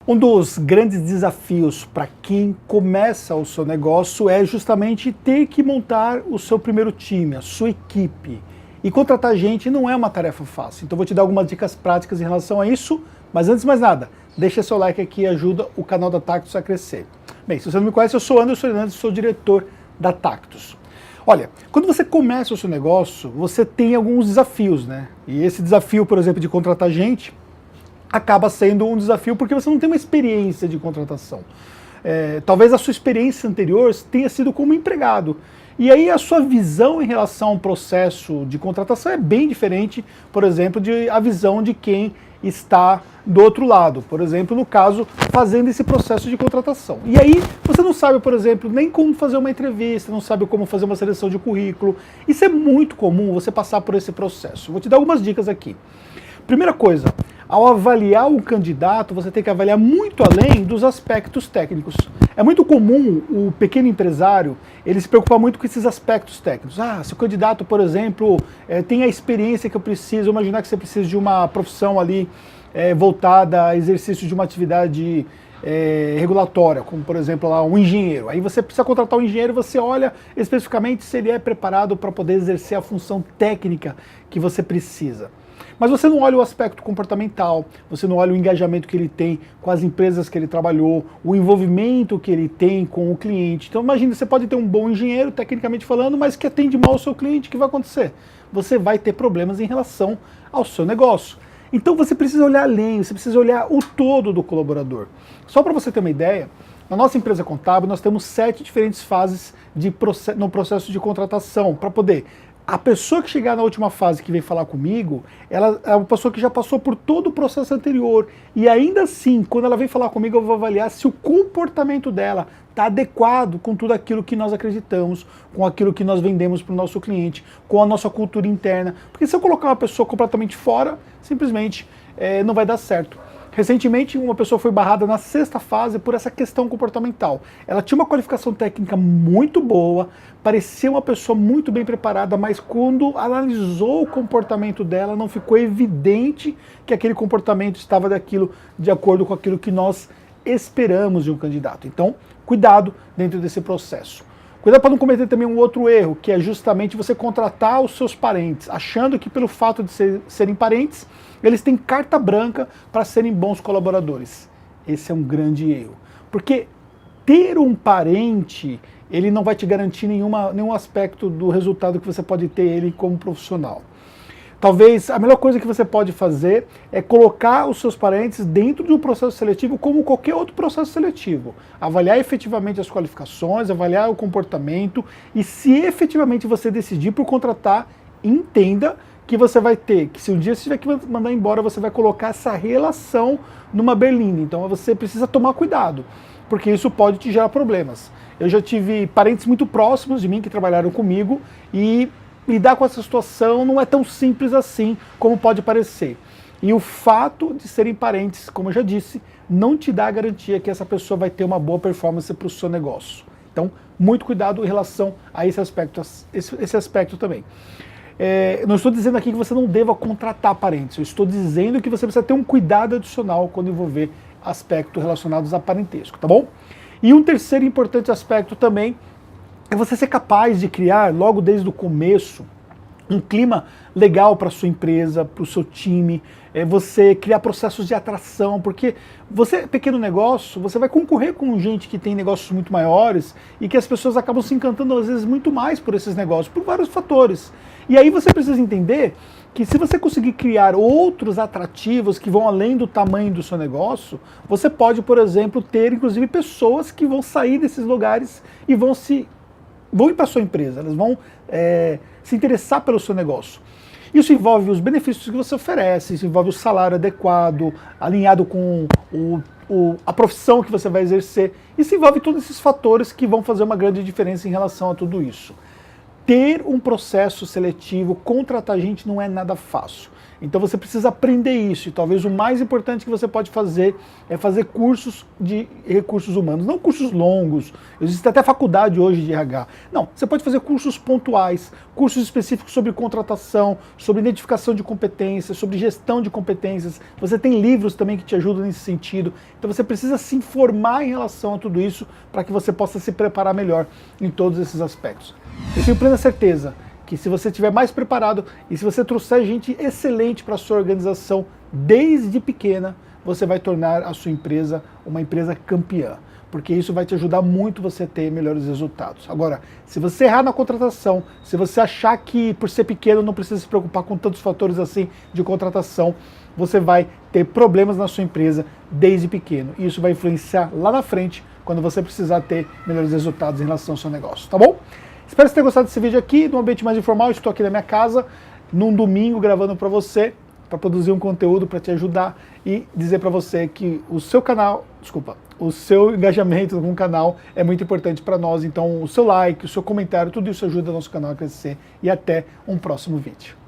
Um dos grandes desafios para quem começa o seu negócio é justamente ter que montar o seu primeiro time, a sua equipe. E contratar gente não é uma tarefa fácil. Então vou te dar algumas dicas práticas em relação a isso, mas antes de mais nada, deixa seu like aqui e ajuda o canal da Tactus a crescer. Bem, se você não me conhece, eu sou Anderson Hernandes, sou diretor da Tactus. Olha, quando você começa o seu negócio, você tem alguns desafios, né? E esse desafio, por exemplo, de contratar gente, acaba sendo um desafio porque você não tem uma experiência de contratação. Talvez a sua experiência anterior tenha sido como empregado. E aí a sua visão em relação ao processo de contratação é bem diferente, por exemplo, a visão de quem está do outro lado. Por exemplo, no caso, fazendo esse processo de contratação. E aí você não sabe, por exemplo, nem como fazer uma entrevista, não sabe como fazer uma seleção de currículo. Isso é muito comum, você passar por esse processo. Vou te dar algumas dicas aqui. Primeira coisa, ao avaliar um candidato, você tem que avaliar muito além dos aspectos técnicos. É muito comum o pequeno empresário, ele se preocupar muito com esses aspectos técnicos. Se o candidato, por exemplo, tem a experiência que eu preciso, imaginar que você precisa de uma profissão ali voltada a exercício de uma atividade regulatória, como por exemplo lá, um engenheiro. Aí você precisa contratar um engenheiro, você olha especificamente se ele é preparado para poder exercer a função técnica que você precisa. Mas você não olha o aspecto comportamental, você não olha o engajamento que ele tem com as empresas que ele trabalhou, o envolvimento que ele tem com o cliente. Então imagina, você pode ter um bom engenheiro, tecnicamente falando, mas que atende mal o seu cliente, o que vai acontecer? Você vai ter problemas em relação ao seu negócio. Então você precisa olhar além, você precisa olhar o todo do colaborador. Só para você ter uma ideia, na nossa empresa contábil nós temos 7 diferentes fases no processo de contratação, para poder... A pessoa que chegar na última fase que vem falar comigo, ela é uma pessoa que já passou por todo o processo anterior. E ainda assim, quando ela vem falar comigo, eu vou avaliar se o comportamento dela está adequado com tudo aquilo que nós acreditamos, com aquilo que nós vendemos para o nosso cliente, com a nossa cultura interna. Porque se eu colocar uma pessoa completamente fora, simplesmente não vai dar certo. Recentemente, uma pessoa foi barrada na 6ª fase por essa questão comportamental. Ela tinha uma qualificação técnica muito boa, parecia uma pessoa muito bem preparada, mas quando analisou o comportamento dela, não ficou evidente que aquele comportamento estava de acordo com aquilo que nós esperamos de um candidato. Então, cuidado dentro desse processo. Cuidado para não cometer também um outro erro, que é justamente você contratar os seus parentes, achando que pelo fato de serem parentes, eles têm carta branca para serem bons colaboradores. Esse é um grande erro. Porque ter um parente, ele não vai te garantir nenhum aspecto do resultado que você pode ter ele como profissional. Talvez a melhor coisa que você pode fazer é colocar os seus parentes dentro de um processo seletivo como qualquer outro processo seletivo. Avaliar efetivamente as qualificações, avaliar o comportamento e se efetivamente você decidir por contratar, entenda que você vai ter, que se um dia você tiver que mandar embora, você vai colocar essa relação numa berlinda. Então você precisa tomar cuidado, porque isso pode te gerar problemas. Eu já tive parentes muito próximos de mim que trabalharam comigo e lidar com essa situação não é tão simples assim como pode parecer. E o fato de serem parentes, como eu já disse, não te dá a garantia que essa pessoa vai ter uma boa performance para o seu negócio. Então, muito cuidado em relação a esse aspecto também. Não estou dizendo aqui que você não deva contratar parentes, eu estou dizendo que você precisa ter um cuidado adicional quando envolver aspectos relacionados a parentesco, tá bom? E um terceiro importante aspecto também é você ser capaz de criar, logo desde o começo, um clima legal para a sua empresa, para o seu time, você criar processos de atração, porque você, pequeno negócio, você vai concorrer com gente que tem negócios muito maiores e que as pessoas acabam se encantando às vezes muito mais por esses negócios, por vários fatores. E aí você precisa entender que se você conseguir criar outros atrativos que vão além do tamanho do seu negócio, você pode, por exemplo, ter inclusive pessoas que vão sair desses lugares e vão ir para a sua empresa, elas vão se interessar pelo seu negócio. Isso envolve os benefícios que você oferece, isso envolve o salário adequado, alinhado com a profissão que você vai exercer. Isso envolve todos esses fatores que vão fazer uma grande diferença em relação a tudo isso. Ter um processo seletivo, contratar gente não é nada fácil. Então você precisa aprender isso, e talvez o mais importante que você pode fazer é fazer cursos de recursos humanos, não cursos longos, existe até faculdade hoje de RH. Não, você pode fazer cursos pontuais, cursos específicos sobre contratação, sobre identificação de competências, sobre gestão de competências. Você tem livros também que te ajudam nesse sentido. Então você precisa se informar em relação a tudo isso para que você possa se preparar melhor em todos esses aspectos. Eu tenho plena certeza que se você estiver mais preparado e se você trouxer gente excelente para a sua organização desde pequena, você vai tornar a sua empresa uma empresa campeã, porque isso vai te ajudar muito você a ter melhores resultados. Agora, se você errar na contratação, se você achar que por ser pequeno não precisa se preocupar com tantos fatores assim de contratação, você vai ter problemas na sua empresa desde pequeno. E isso vai influenciar lá na frente, quando você precisar ter melhores resultados em relação ao seu negócio, tá bom? Espero que você tenha gostado desse vídeo aqui, num ambiente mais informal. Eu estou aqui na minha casa, num domingo, gravando para você, para produzir um conteúdo para te ajudar e dizer para você que o seu canal, o seu engajamento com o canal é muito importante para nós. Então, o seu like, o seu comentário, tudo isso ajuda o nosso canal a crescer. E até um próximo vídeo.